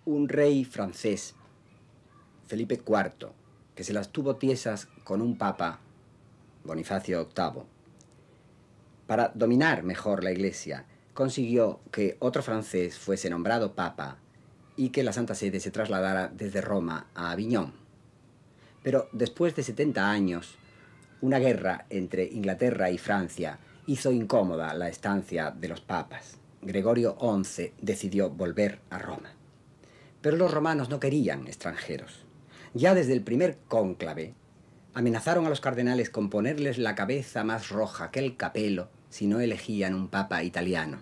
un rey francés, Felipe IV, que se las tuvo tiesas con un papa, Bonifacio VIII, para dominar mejor la Iglesia, consiguió que otro francés fuese nombrado papa y que la Santa Sede se trasladara desde Roma a Aviñón. Pero después de 70 años, una guerra entre Inglaterra y Francia hizo incómoda la estancia de los papas. Gregorio XI decidió volver a Roma. Pero los romanos no querían extranjeros. Ya desde el primer cónclave amenazaron a los cardenales con ponerles la cabeza más roja que el capelo si no elegían un papa italiano.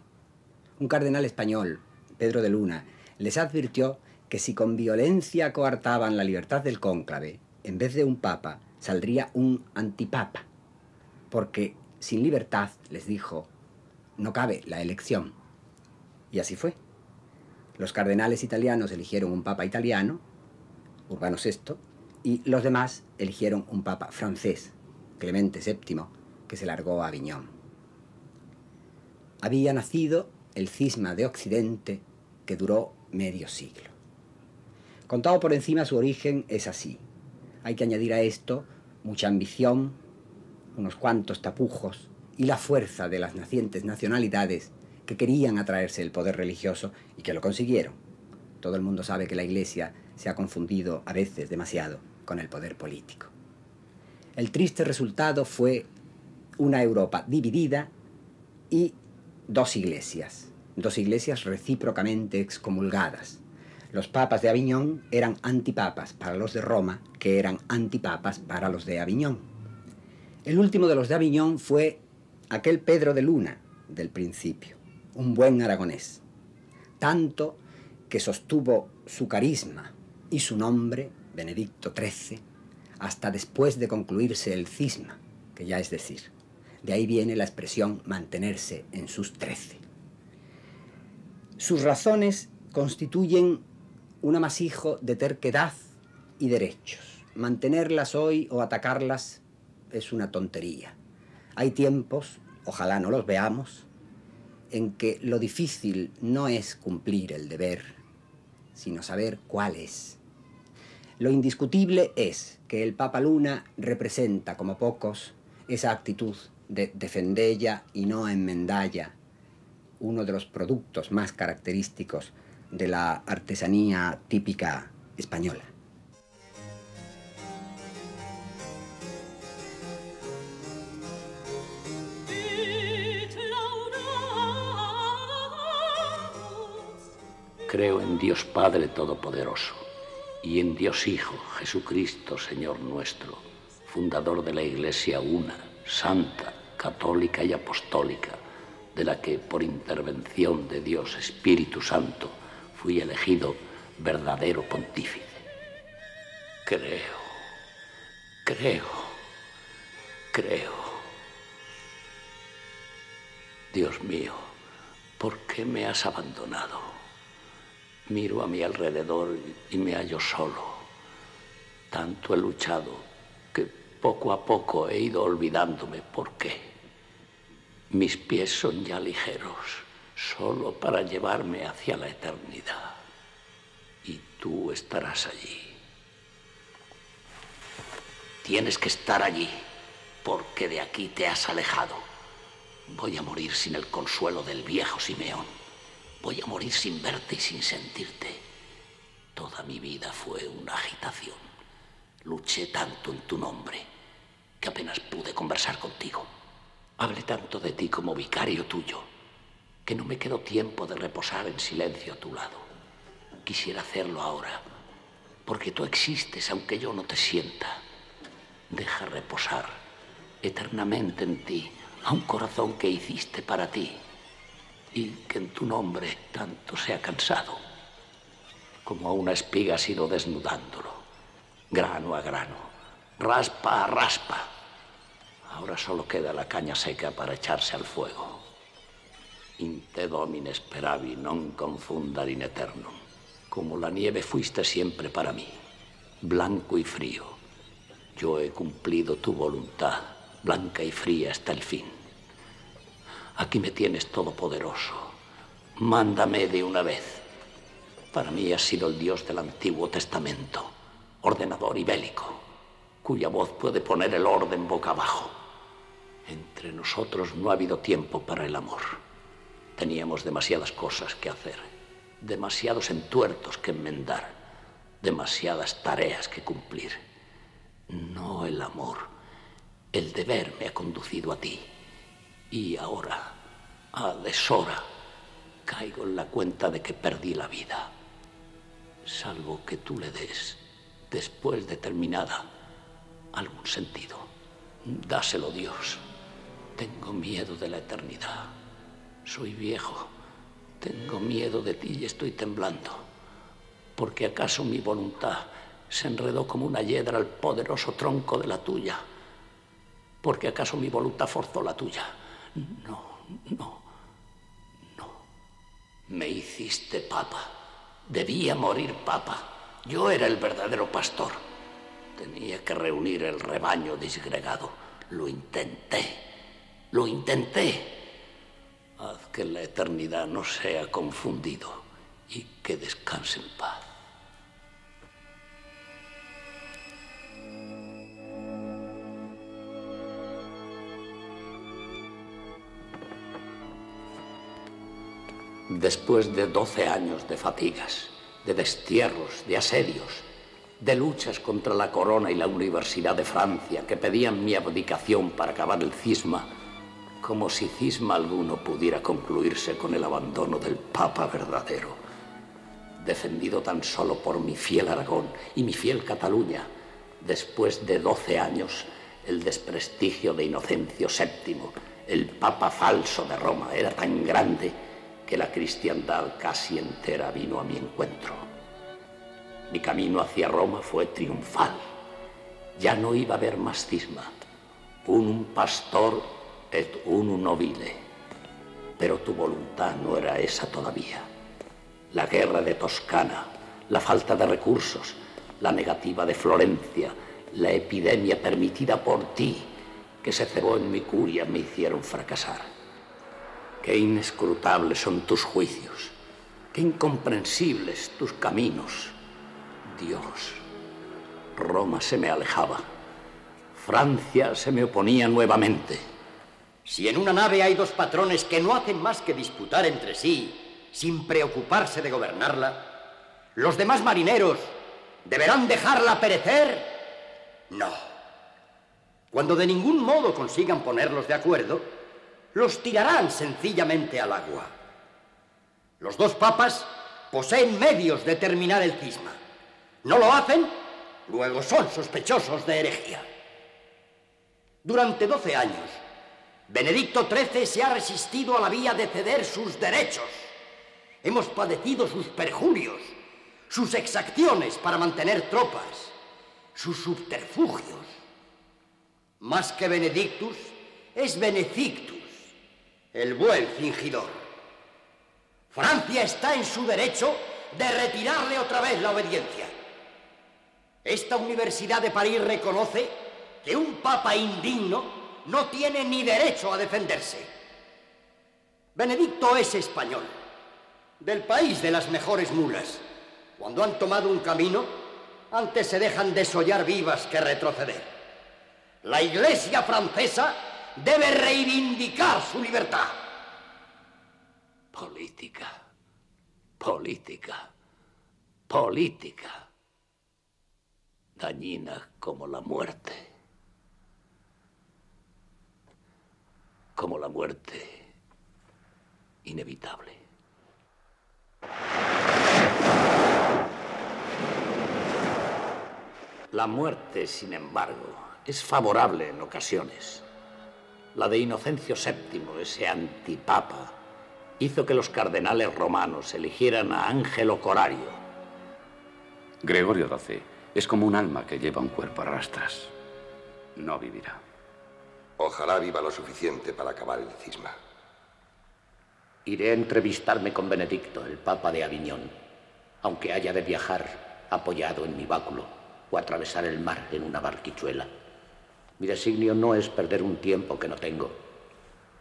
Un cardenal español, Pedro de Luna, les advirtió que si con violencia coartaban la libertad del cónclave, en vez de un papa, saldría un antipapa, porque sin libertad, les dijo, no cabe la elección. Y así fue. Los cardenales italianos eligieron un papa italiano, Urbano VI, y los demás eligieron un papa francés, Clemente VII, que se largó a Aviñón. Había nacido el cisma de Occidente, que duró medio siglo. Contado por encima, su origen es así. Hay que añadir a esto mucha ambición, unos cuantos tapujos y la fuerza de las nacientes nacionalidades que querían atraerse el poder religioso y que lo consiguieron. Todo el mundo sabe que la Iglesia se ha confundido a veces demasiado con el poder político. El triste resultado fue una Europa dividida y dos iglesias recíprocamente excomulgadas. Los papas de Aviñón eran antipapas para los de Roma, que eran antipapas para los de Aviñón. El último de los de Aviñón fue aquel Pedro de Luna del principio, un buen aragonés, tanto que sostuvo su carisma y su nombre, Benedicto XIII, hasta después de concluirse el cisma, que ya es decir, de ahí viene la expresión mantenerse en sus 13. Sus razones constituyen un amasijo de terquedad y derechos. Mantenerlas hoy o atacarlas es una tontería. Hay tiempos, ojalá no los veamos, en que lo difícil no es cumplir el deber, sino saber cuál es. Lo indiscutible es que el Papa Luna representa, como pocos, esa actitud de defendella y no enmendalla, uno de los productos más característicos de la artesanía típica española. Creo en Dios Padre Todopoderoso y en Dios Hijo, Jesucristo, Señor nuestro, fundador de la Iglesia una, santa, católica y apostólica, de la que, por intervención de Dios Espíritu Santo, fui elegido verdadero pontífice. Creo. Dios mío, ¿por qué me has abandonado? Miro a mi alrededor y me hallo solo. Tanto he luchado que poco a poco he ido olvidándome por qué. Mis pies son ya ligeros, solo para llevarme hacia la eternidad. Y tú estarás allí. Tienes que estar allí, porque de aquí te has alejado. Voy a morir sin el consuelo del viejo Simeón. Voy a morir sin verte y sin sentirte. Toda mi vida fue una agitación. Luché tanto en tu nombre que apenas pude conversar contigo. Hablé tanto de ti como vicario tuyo que no me quedó tiempo de reposar en silencio a tu lado. Quisiera hacerlo ahora, porque tú existes aunque yo no te sienta. Deja reposar eternamente en ti a un corazón que hiciste para ti y que en tu nombre tanto se ha cansado. Como a una espiga has ido desnudándolo, grano a grano, raspa a raspa. Ahora solo queda la caña seca para echarse al fuego. In te domine speravi non confundar in eternum. Como la nieve fuiste siempre para mí, blanco y frío. Yo he cumplido tu voluntad, blanca y fría hasta el fin. Aquí me tienes todopoderoso. Mándame de una vez. Para mí has sido el Dios del Antiguo Testamento, ordenador y bélico, cuya voz puede poner el orden boca abajo. Entre nosotros no ha habido tiempo para el amor. Teníamos demasiadas cosas que hacer, demasiados entuertos que enmendar, demasiadas tareas que cumplir. No el amor, el deber me ha conducido a ti. Y ahora, a deshora, caigo en la cuenta de que perdí la vida. Salvo que tú le des, después de terminada, algún sentido. Dáselo, Dios. Tengo miedo de la eternidad. Soy viejo. Tengo miedo de ti y estoy temblando. Porque acaso mi voluntad se enredó como una hiedra al poderoso tronco de la tuya. Porque acaso mi voluntad forzó la tuya. No. Me hiciste papa. Debía morir papa. Yo era el verdadero pastor. Tenía que reunir el rebaño disgregado. Lo intenté. Haz que la eternidad no sea confundido y que descanse en paz. Después de 12 años de fatigas, de destierros, de asedios, de luchas contra la corona y la Universidad de Francia que pedían mi abdicación para acabar el cisma, como si cisma alguno pudiera concluirse con el abandono del Papa verdadero, defendido tan solo por mi fiel Aragón y mi fiel Cataluña, después de 12 años, el desprestigio de Inocencio VII, el Papa falso de Roma, era tan grande que la cristiandad casi entera vino a mi encuentro. Mi camino hacia Roma fue triunfal. Ya no iba a haber más cisma. Unum pastor et unum nobile. Pero tu voluntad no era esa todavía. La guerra de Toscana, la falta de recursos, la negativa de Florencia, la epidemia permitida por ti, que se cebó en mi curia, me hicieron fracasar. Qué inescrutables son tus juicios, qué incomprensibles tus caminos. Dios, Roma se me alejaba, Francia se me oponía nuevamente. Si en una nave hay dos patrones que no hacen más que disputar entre sí, sin preocuparse de gobernarla, ¿los demás marineros deberán dejarla perecer? No. Cuando de ningún modo consigan ponerlos de acuerdo, los tirarán sencillamente al agua. Los dos papas poseen medios de terminar el cisma. ¿No lo hacen? Luego son sospechosos de herejía. Durante 12 años, Benedicto XIII se ha resistido a la vía de ceder sus derechos. Hemos padecido sus perjurios, sus exacciones para mantener tropas, sus subterfugios. Más que Benedictus, es Benefictus, el buen fingidor. Francia está en su derecho de retirarle otra vez la obediencia. Esta Universidad de París reconoce que un papa indigno no tiene ni derecho a defenderse. Benedicto es español, del país de las mejores mulas. Cuando han tomado un camino, antes se dejan desollar vivas que retroceder. La Iglesia francesa debe reivindicar su libertad. Política. Dañina como la muerte. Como la muerte inevitable. La muerte, sin embargo, es favorable en ocasiones. La de Inocencio VII, ese antipapa, hizo que los cardenales romanos eligieran a Ángelo Corario. Gregorio XII es como un alma que lleva un cuerpo a rastras. No vivirá. Ojalá viva lo suficiente para acabar el cisma. Iré a entrevistarme con Benedicto, el Papa de Aviñón, aunque haya de viajar apoyado en mi báculo o atravesar el mar en una barquichuela. Mi designio no es perder un tiempo que no tengo.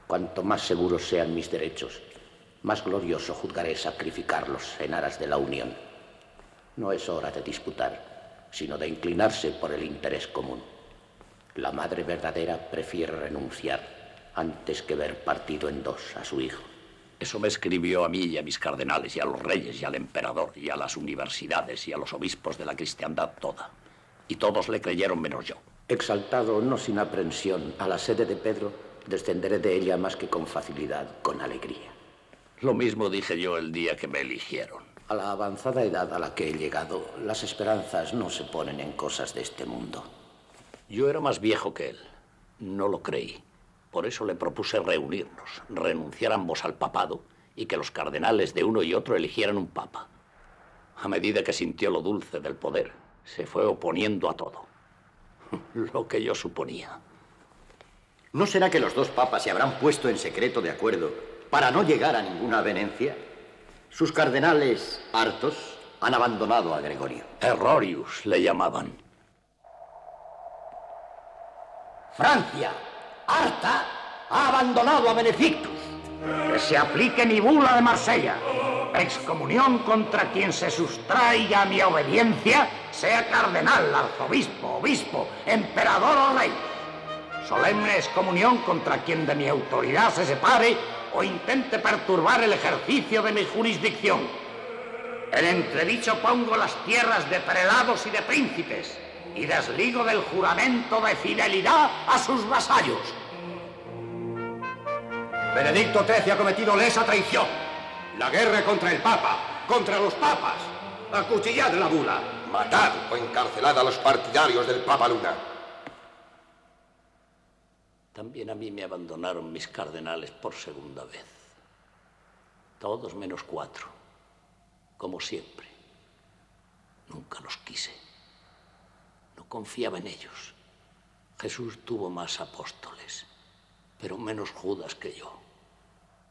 Cuanto más seguros sean mis derechos, más glorioso juzgaré sacrificarlos en aras de la unión. No es hora de disputar, sino de inclinarse por el interés común. La madre verdadera prefiere renunciar antes que ver partido en dos a su hijo. Eso me escribió a mí y a mis cardenales, y a los reyes, y al emperador, y a las universidades, y a los obispos de la cristiandad toda. Y todos le creyeron menos yo. Exaltado, no sin aprensión, a la sede de Pedro, descenderé de ella más que con facilidad, con alegría. Lo mismo dije yo el día que me eligieron. A la avanzada edad a la que he llegado, las esperanzas no se ponen en cosas de este mundo. Yo era más viejo que él. No lo creí. Por eso le propuse reunirnos, renunciar ambos al papado y que los cardenales de uno y otro eligieran un papa. A medida que sintió lo dulce del poder, se fue oponiendo a todo. Lo que yo suponía. ¿No será que los dos papas se habrán puesto en secreto de acuerdo para no llegar a ninguna avenencia? Sus cardenales, hartos, han abandonado a Gregorio. Errorius le llamaban. Francia, harta, ha abandonado a Benedictus. Que se aplique mi bula de Marsella. Excomunión contra quien se sustraiga a mi obediencia, sea cardenal, arzobispo, obispo, emperador o rey. Solemne excomunión contra quien de mi autoridad se separe o intente perturbar el ejercicio de mi jurisdicción. En entredicho pongo las tierras de prelados y de príncipes y desligo del juramento de fidelidad a sus vasallos. Benedicto XIII ha cometido lesa traición. La guerra contra el Papa, contra los papas. Acuchillad la bula. Matad o encarcelad a los partidarios del Papa Luna. También a mí me abandonaron mis cardenales por segunda vez. Todos menos 4. Como siempre. Nunca los quise. No confiaba en ellos. Jesús tuvo más apóstoles, pero menos Judas que yo.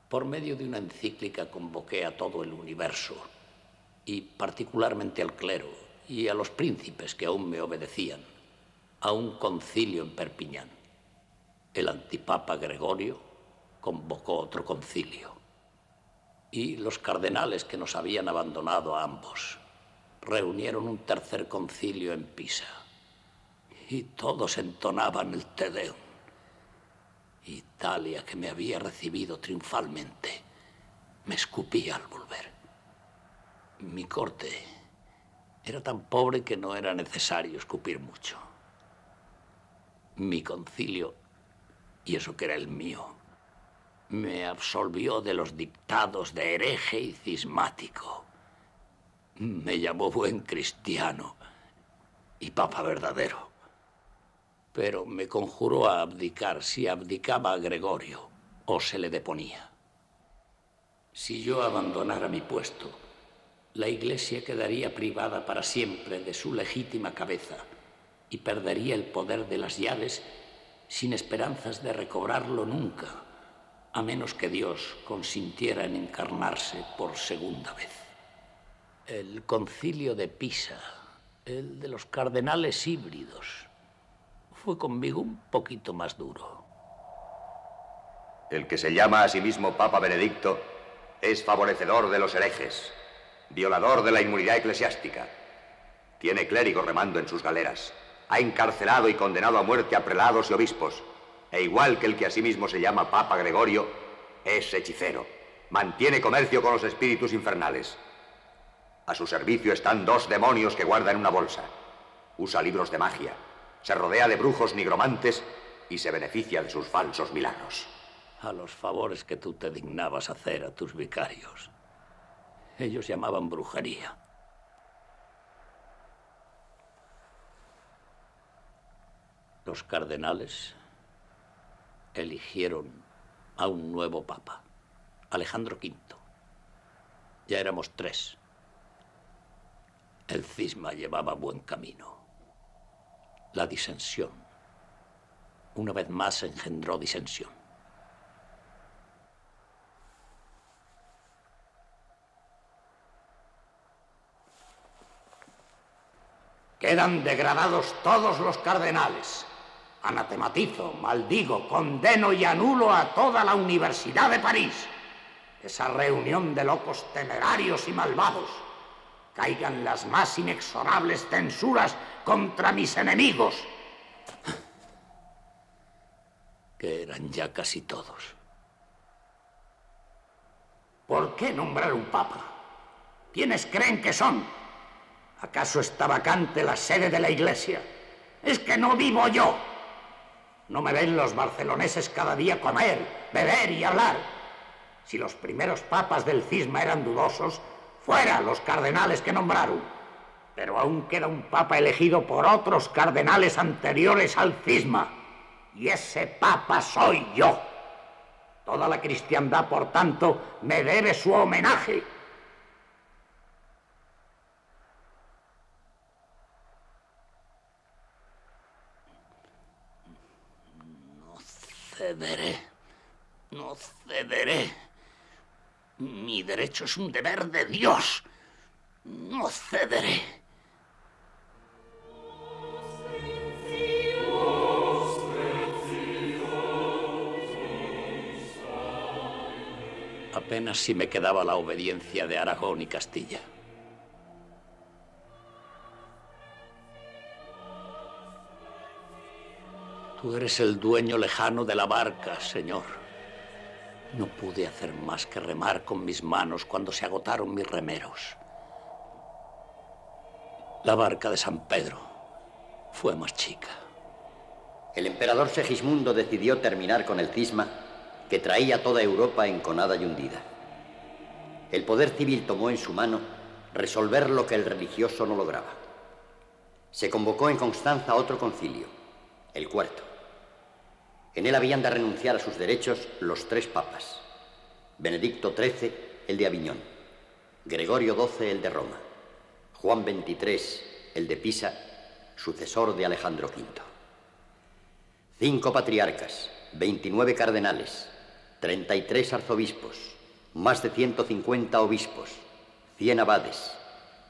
Por medio de una encíclica convoqué a todo el universo, y particularmente al clero y a los príncipes que aún me obedecían, a un concilio en Perpiñán. El antipapa Gregorio convocó otro concilio, y los cardenales que nos habían abandonado a ambos reunieron un tercer concilio en Pisa, y todos entonaban el Te Deum. Italia, que me había recibido triunfalmente, me escupía al volver. Mi corte era tan pobre que no era necesario escupir mucho. Mi concilio, y eso que era el mío, me absolvió de los dictados de hereje y cismático. Me llamó buen cristiano y papa verdadero. Pero me conjuró a abdicar si abdicaba a Gregorio o se le deponía. Si yo abandonara mi puesto, la Iglesia quedaría privada para siempre de su legítima cabeza y perdería el poder de las llaves sin esperanzas de recobrarlo nunca, a menos que Dios consintiera en encarnarse por segunda vez. El concilio de Pisa, el de los cardenales híbridos, fue conmigo un poquito más duro. El que se llama a sí mismo Papa Benedicto es favorecedor de los herejes, violador de la inmunidad eclesiástica. Tiene clérigos remando en sus galeras. Ha encarcelado y condenado a muerte a prelados y obispos. E igual que el que a sí mismo se llama Papa Gregorio, es hechicero. Mantiene comercio con los espíritus infernales. A su servicio están 2 demonios que guarda en una bolsa. Usa libros de magia. Se rodea de brujos nigromantes y se beneficia de sus falsos milagros. A los favores que tú te dignabas hacer a tus vicarios, ellos llamaban brujería. Los cardenales eligieron a un nuevo papa, Alejandro V. Ya éramos 3. El cisma llevaba buen camino. La disensión, una vez más, engendró disensión. Quedan degradados todos los cardenales. Anatematizo, maldigo, condeno y anulo a toda la Universidad de París. Esa reunión de locos temerarios y malvados caigan las más inexorables censuras contra mis enemigos. Que eran ya casi todos. ¿Por qué nombrar un papa? ¿Quiénes creen que son? ¿Acaso está vacante la sede de la Iglesia? ¿Es que no vivo yo? ¿No me ven los barceloneses cada día comer, beber y hablar? Si los primeros papas del cisma eran dudosos, fuera los cardenales que nombraron. Pero aún queda un papa elegido por otros cardenales anteriores al cisma. Y ese papa soy yo. Toda la cristiandad, por tanto, me debe su homenaje. No cederé. No cederé. Mi derecho es un deber de Dios. No cederé. Apenas si me quedaba la obediencia de Aragón y Castilla. Tú eres el dueño lejano de la barca, Señor. No pude hacer más que remar con mis manos cuando se agotaron mis remeros. La barca de San Pedro fue más chica. El emperador Segismundo decidió terminar con el cisma que traía toda Europa enconada y hundida. El poder civil tomó en su mano resolver lo que el religioso no lograba. Se convocó en Constanza otro concilio, el cuarto. En él habían de renunciar a sus derechos los 3 papas: Benedicto XIII, el de Aviñón; Gregorio XII, el de Roma; Juan XXIII, el de Pisa, sucesor de Alejandro V. 5 patriarcas, 29 cardenales, 33 arzobispos, más de 150 obispos, 100 abades,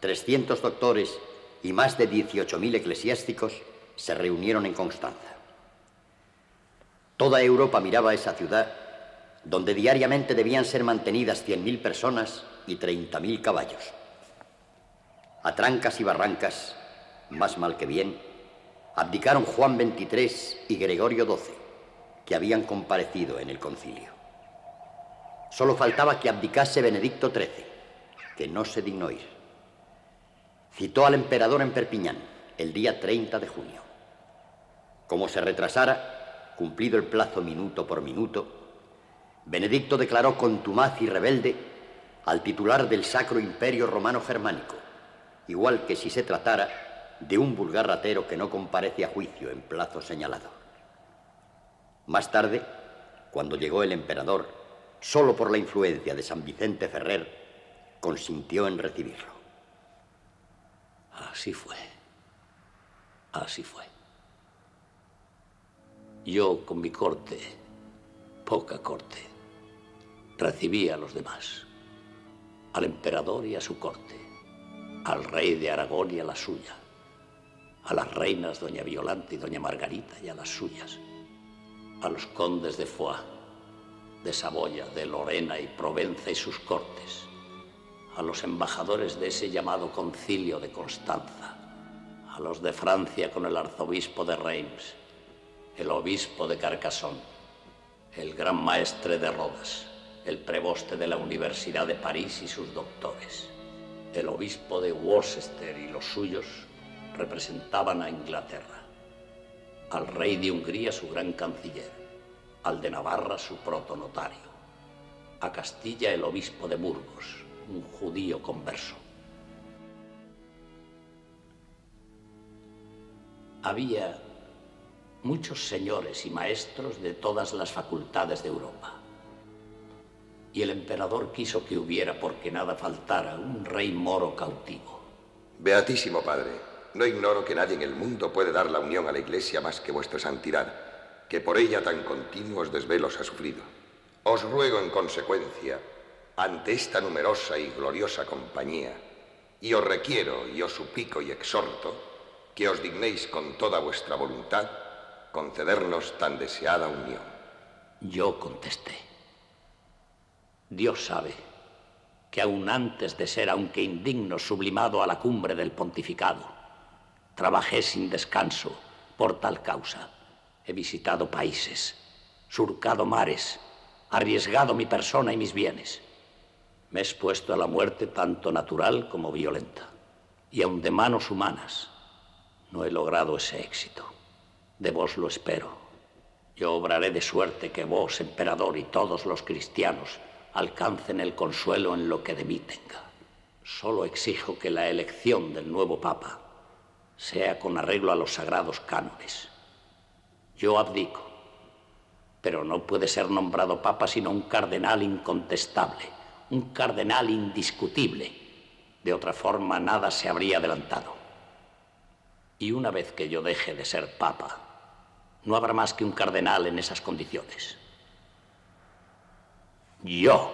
300 doctores y más de 18.000 eclesiásticos se reunieron en Constanza. Toda Europa miraba a esa ciudad, donde diariamente debían ser mantenidas 100.000 personas y 30.000 caballos. A trancas y barrancas, más mal que bien, abdicaron Juan XXIII y Gregorio XII, que habían comparecido en el concilio. Solo faltaba que abdicase Benedicto XIII, que no se dignó ir. Citó al emperador en Perpiñán el día 30 de junio. Como se retrasara, cumplido el plazo minuto por minuto, Benedicto declaró contumaz y rebelde al titular del Sacro Imperio Romano Germánico, igual que si se tratara de un vulgar ratero que no comparece a juicio en plazo señalado. Más tarde, cuando llegó el emperador, solo por la influencia de San Vicente Ferrer, consintió en recibirlo. Así fue. Así fue. Yo, con mi corte, poca corte, recibí a los demás, al emperador y a su corte, al rey de Aragón y a la suya, a las reinas doña Violante y doña Margarita y a las suyas, a los condes de Foix, de Saboya, de Lorena y Provenza y sus cortes, a los embajadores de ese llamado concilio de Constanza, a los de Francia con el arzobispo de Reims, el obispo de Carcassonne, el gran maestre de Rodas, el preboste de la Universidad de París y sus doctores, el obispo de Worcester y los suyos representaban a Inglaterra, al rey de Hungría su gran canciller, al de Navarra su protonotario, a Castilla el obispo de Burgos, un judío converso. Había muchos señores y maestros de todas las facultades de Europa. Y el emperador quiso que hubiera, porque nada faltara, un rey moro cautivo. Beatísimo Padre, no ignoro que nadie en el mundo puede dar la unión a la Iglesia más que vuestra santidad, que por ella tan continuos desvelos ha sufrido. Os ruego en consecuencia, ante esta numerosa y gloriosa compañía, y os requiero y os suplico y exhorto, que os dignéis con toda vuestra voluntad concedernos tan deseada unión. Yo contesté: Dios sabe que aún antes de ser, aunque indigno, sublimado a la cumbre del pontificado, trabajé sin descanso por tal causa. He visitado países, surcado mares, arriesgado mi persona y mis bienes. Me he expuesto a la muerte tanto natural como violenta, y aun de manos humanas no he logrado ese éxito. De vos lo espero. Yo obraré de suerte que vos, emperador, y todos los cristianos alcancen el consuelo en lo que de mí tenga. Solo exijo que la elección del nuevo papa sea con arreglo a los sagrados cánones. Yo abdico, pero no puede ser nombrado papa sino un cardenal incontestable, un cardenal indiscutible. De otra forma nada se habría adelantado. Y una vez que yo deje de ser papa, no habrá más que un cardenal en esas condiciones. Yo.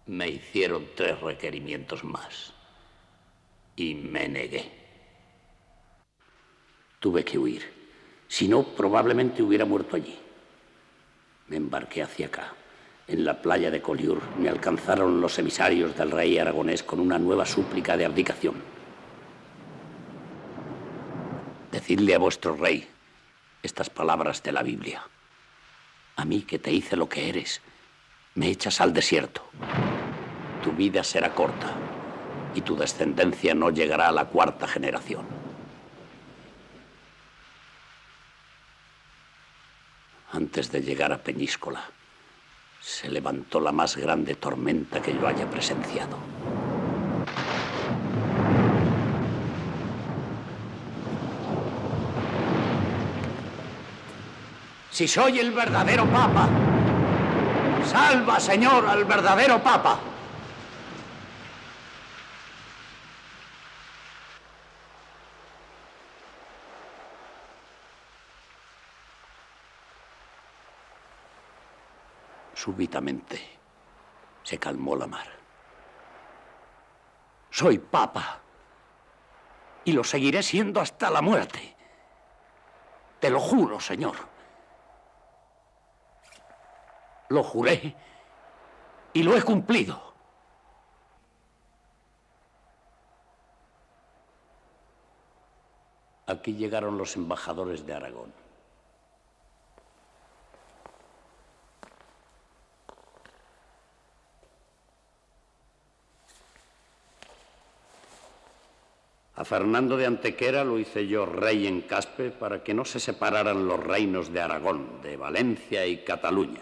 Me hicieron 3 requerimientos más y me negué. Tuve que huir. Si no, probablemente hubiera muerto allí. Me embarqué hacia acá. En la playa de Collioure me alcanzaron los emisarios del rey aragonés con una nueva súplica de abdicación. Decidle a vuestro rey estas palabras de la Biblia. A mí, que te hice lo que eres, me echas al desierto. Tu vida será corta y tu descendencia no llegará a la 4ª generación. Antes de llegar a Peñíscola, se levantó la más grande tormenta que yo haya presenciado. Si soy el verdadero papa, salva, Señor, al verdadero papa. Súbitamente se calmó la mar. Soy papa y lo seguiré siendo hasta la muerte. Te lo juro, Señor. Lo juré y lo he cumplido. Aquí llegaron los embajadores de Aragón. A Fernando de Antequera lo hice yo rey en Caspe para que no se separaran los reinos de Aragón, de Valencia y Cataluña.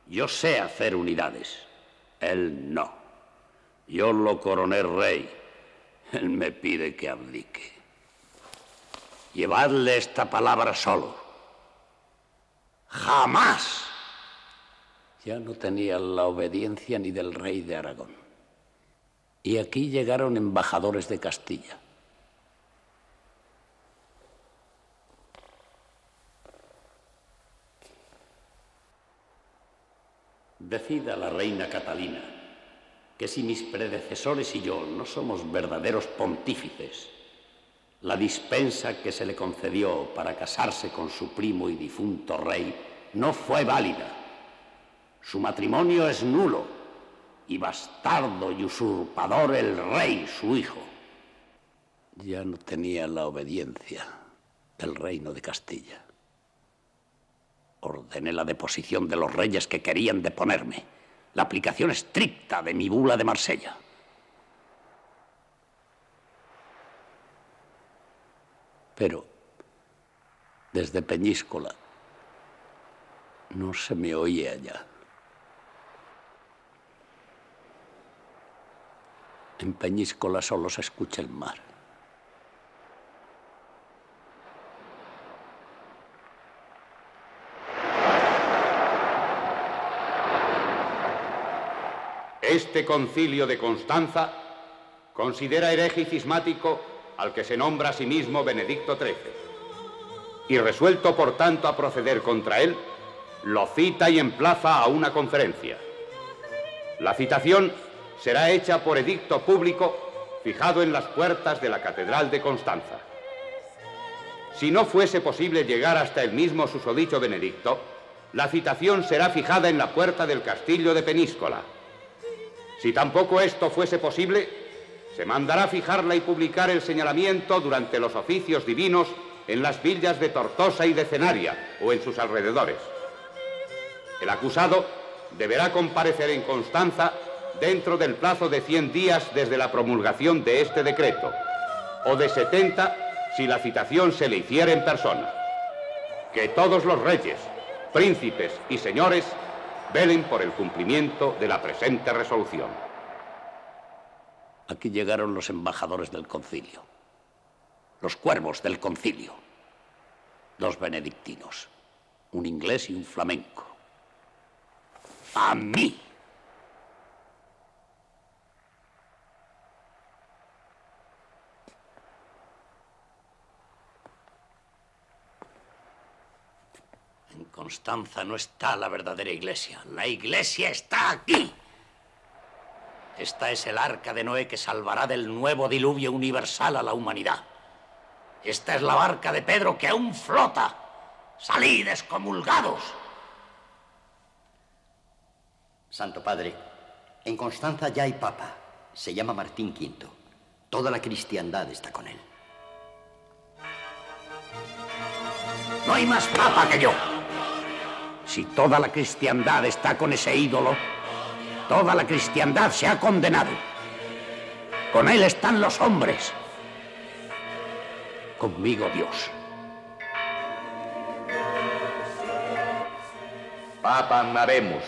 Yo sé hacer unidades, él no. Yo lo coroné rey, él me pide que abdique. Llevadle esta palabra solo. ¡Jamás! Ya no tenía la obediencia ni del rey de Aragón. Y aquí llegaron embajadores de Castilla. Decida la reina Catalina que si mis predecesores y yo no somos verdaderos pontífices, la dispensa que se le concedió para casarse con su primo y difunto rey no fue válida. Su matrimonio es nulo y bastardo y usurpador el rey, su hijo. Ya no tenía la obediencia del reino de Castilla. Ordené la deposición de los reyes que querían deponerme, la aplicación estricta de mi bula de Marsella. Pero desde Peñíscola no se me oía ya. En Peñíscola solo se escucha el mar. Este concilio de Constanza considera hereje y cismático al que se nombra a sí mismo Benedicto XIII. Y resuelto, por tanto, a proceder contra él, lo cita y emplaza a una conferencia. La citación será hecha por edicto público fijado en las puertas de la Catedral de Constanza. Si no fuese posible llegar hasta el mismo susodicho Benedicto, la citación será fijada en la puerta del castillo de Peníscola. Si tampoco esto fuese posible, se mandará fijarla y publicar el señalamiento durante los oficios divinos en las villas de Tortosa y de Cenaria o en sus alrededores. El acusado deberá comparecer en Constanza dentro del plazo de 100 días desde la promulgación de este decreto, o de 70 si la citación se le hiciera en persona. Que todos los reyes, príncipes y señores velen por el cumplimiento de la presente resolución. Aquí llegaron los embajadores del concilio, los cuervos del concilio, dos benedictinos, un inglés y un flamenco. ¡A mí! En Constanza no está la verdadera iglesia. La iglesia está aquí. Esta es el arca de Noé que salvará del nuevo diluvio universal a la humanidad. Esta es la barca de Pedro que aún flota. ¡Salid, excomulgados! Santo Padre, en Constanza ya hay papa. Se llama Martín V. Toda la cristiandad está con él. No hay más papa que yo. Si toda la cristiandad está con ese ídolo, toda la cristiandad se ha condenado. Con él están los hombres. Conmigo Dios. Papa Maremus.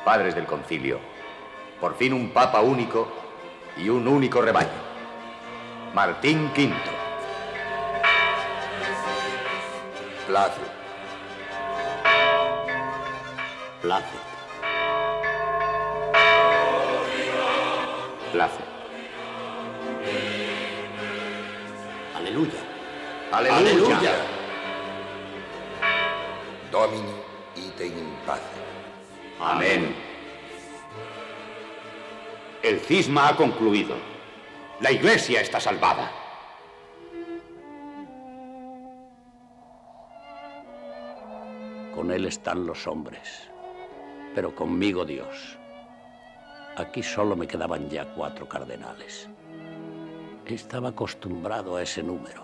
Padres del concilio, por fin un papa único y un único rebaño. Martín V. Place. Place. Place. Aleluya. Aleluya. Domini ite in pace. Amén. El cisma ha concluido. La iglesia está salvada. Con él están los hombres, pero conmigo Dios. Aquí solo me quedaban ya 4 cardenales. Estaba acostumbrado a ese número.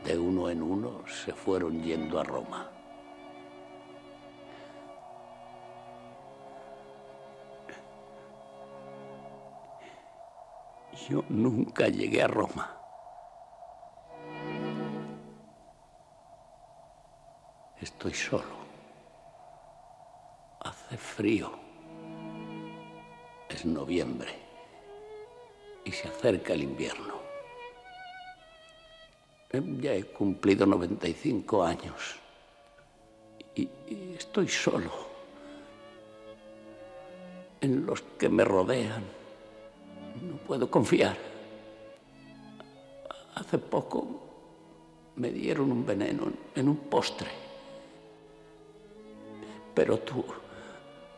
De uno en uno se fueron yendo a Roma. Yo nunca llegué a Roma. Estoy solo. Hace frío. Es noviembre y se acerca el invierno. Ya he cumplido 95 años y estoy solo. En los que me rodean no puedo confiar. Hace poco me dieron un veneno en un postre. Pero tú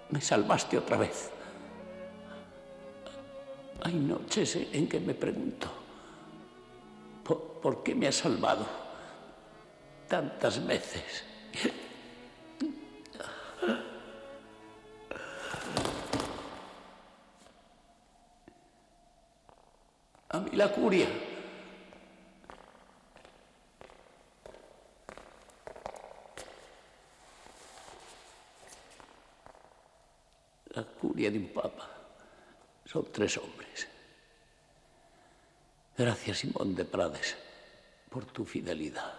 me salvaste otra vez. Hay noches en que me pregunto, ¿por qué me has salvado tantas veces? A mí la curia. La curia de un papa. Son 3 hombres. Gracias, Simón de Prades, por tu fidelidad.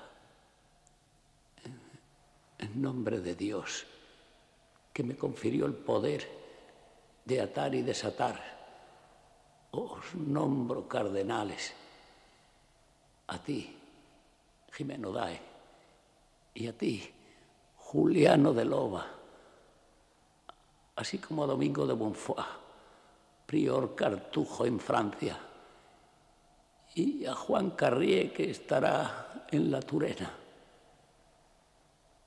En nombre de Dios, que me confirió el poder de atar y desatar, os nombro cardenales. A ti, Jimeno Dae, y a ti, Juliano de Loba, así como a Domingo de Bonfoy, prior cartujo en Francia, y a Juan Carrier, que estará en la Turena.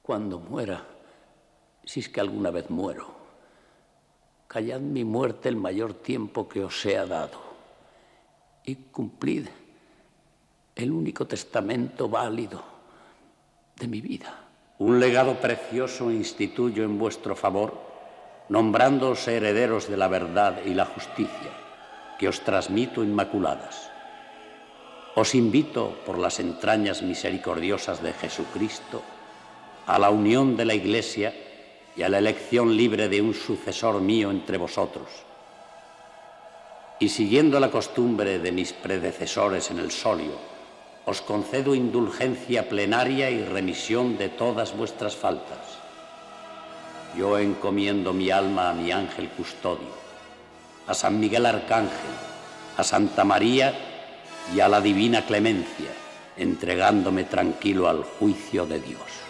Cuando muera, si es que alguna vez muero, callad mi muerte el mayor tiempo que os sea dado, y cumplid el único testamento válido de mi vida. Un legado precioso instituyo en vuestro favor, nombrándoos herederos de la verdad y la justicia, que os transmito inmaculadas. Os invito, por las entrañas misericordiosas de Jesucristo, a la unión de la Iglesia y a la elección libre de un sucesor mío entre vosotros. Y siguiendo la costumbre de mis predecesores en el solio, os concedo indulgencia plenaria y remisión de todas vuestras faltas. Yo encomiendo mi alma a mi ángel custodio, a San Miguel Arcángel, a Santa María y a la divina clemencia, entregándome tranquilo al juicio de Dios.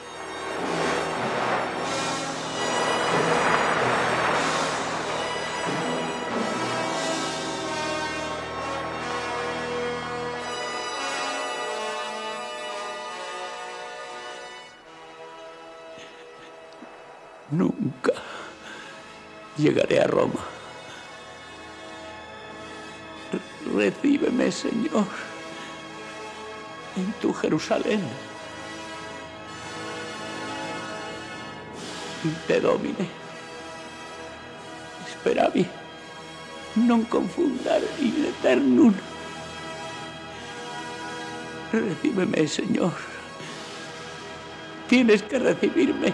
Nunca llegaré a Roma. Recíbeme, Señor, en tu Jerusalén. Te Domine, speravi non confundar in eternum. Recíbeme, Señor. Tienes que recibirme.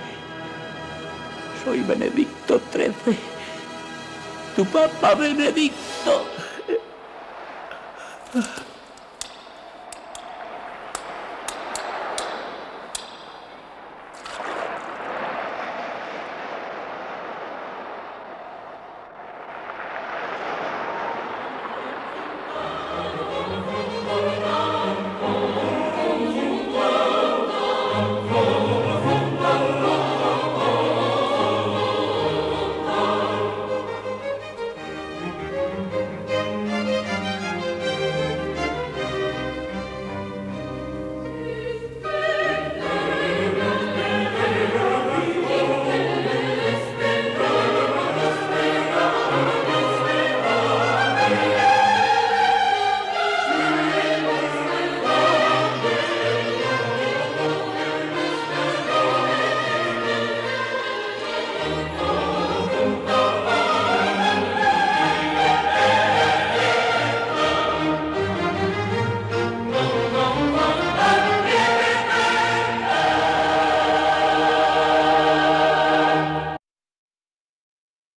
Soy Benedicto XIII, tu Papa Benedicto.